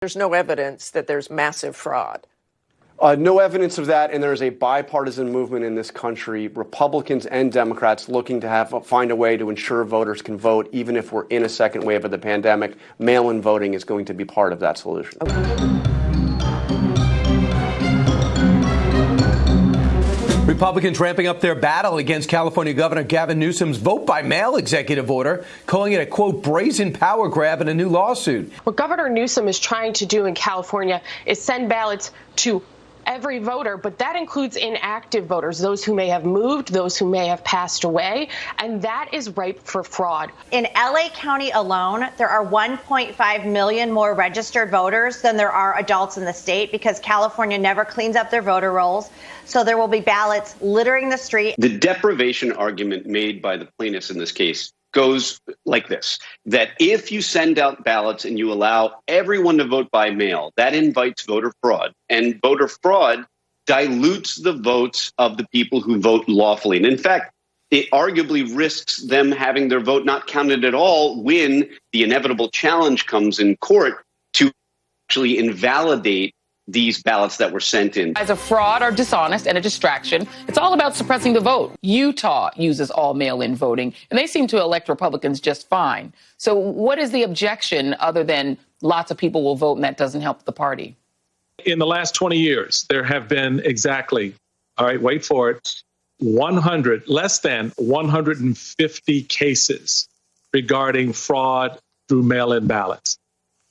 There's no evidence that there's massive fraud. No evidence of that, and there's a bipartisan movement in this country, Republicans and Democrats, looking to find a way to ensure voters can vote, even if we're in a second wave of the pandemic. Mail-in voting is going to be part of that solution. Republicans ramping up their battle against California Governor Gavin Newsom's vote-by-mail executive order, calling it a, quote, brazen power grab in a new lawsuit. What Governor Newsom is trying to do in California is send ballots to every voter, but that includes inactive voters, those who may have moved, those who may have passed away, and that is ripe for fraud. In LA County alone, there are 1.5 million more registered voters than there are adults in the state because California never cleans up their voter rolls. So there will be ballots littering the street. The deprivation argument made by the plaintiffs in this case goes like this, that if you send out ballots and you allow everyone to vote by mail, that invites voter fraud. And voter fraud dilutes the votes of the people who vote lawfully. And in fact, it arguably risks them having their vote not counted at all when the inevitable challenge comes in court to actually invalidate these ballots that were sent in. As a fraud or dishonest and a distraction, it's all about suppressing the vote. Utah uses all mail-in voting, and they seem to elect Republicans just fine. So what is the objection other than lots of people will vote and that doesn't help the party? In the last 20 years, there have been exactly, all right, wait for it, less than 150 cases regarding fraud through mail-in ballots.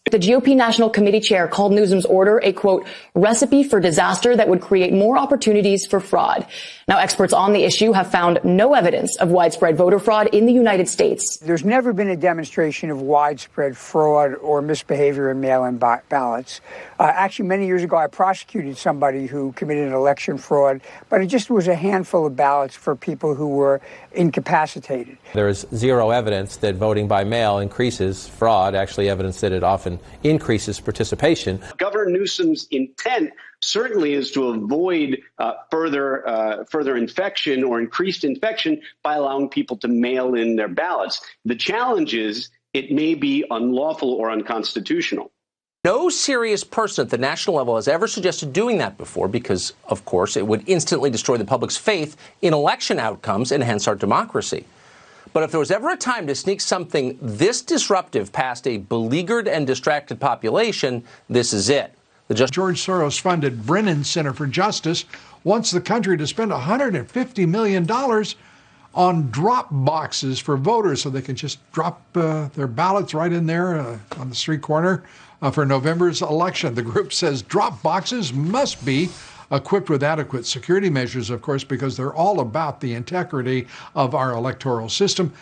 The GOP National Committee chair called Newsom's order a, quote, recipe for disaster that would create more opportunities for fraud. Now, experts on the issue have found no evidence of widespread voter fraud in the United States. There's never been a demonstration of widespread fraud or misbehavior in mail-in ballots. Actually, many years ago, I prosecuted somebody who committed an election fraud, but it just was a handful of ballots for people who were incapacitated. There is zero evidence that voting by mail increases fraud, actually evidence that it often increases participation. Governor Newsom's intent certainly is to avoid further infection or increased infection by allowing people to mail in their ballots. The challenge is it may be unlawful or unconstitutional. No serious person at the national level has ever suggested doing that before because, of course, it would instantly destroy the public's faith in election outcomes and hence our democracy. But if there was ever a time to sneak something this disruptive past a beleaguered and distracted population, this is it. George Soros-funded Brennan Center for Justice wants the country to spend $150 million on drop boxes for voters so they can just drop their ballots right in there on the street corner for November's election. The group says drop boxes must be equipped with adequate security measures, of course, because they're all about the integrity of our electoral system.